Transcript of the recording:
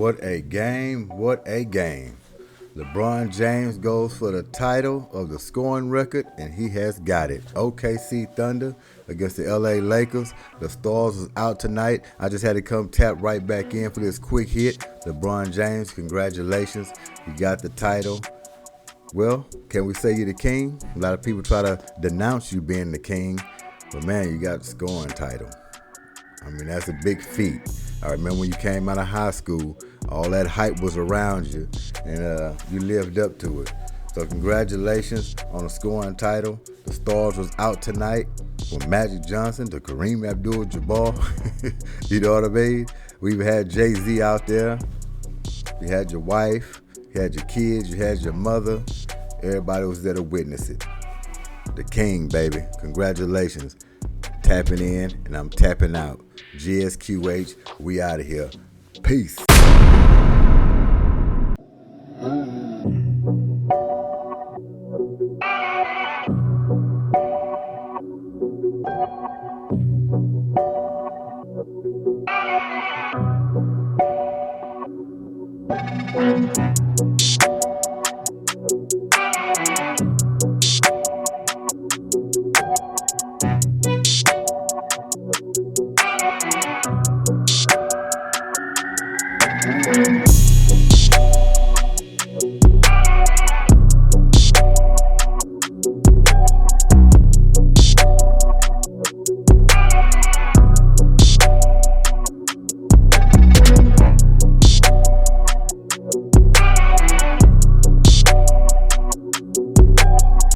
What a game, what a game. LeBron James goes for the title of the scoring record, and he has got it. OKC Thunder against the LA Lakers. The Stars was out tonight. I just had to come tap right back in for this quick hit. LeBron James, congratulations. You got the title. Well, can we say you're the king? A lot of people try to denounce you being the king, but man, you got the scoring title. I mean, that's a big feat. I remember when you came out of high school, all that hype was around you, and you lived up to it. So congratulations on the scoring title. The Stars was out tonight from Magic Johnson to Kareem Abdul-Jabbar. You know what I mean? We've had Jay-Z out there. You had your wife, you had your kids, you had your mother. Everybody was there to witness it. The king, baby. Congratulations. Tapping in, and I'm tapping out. G.S.Q.H, we out of here. Peace.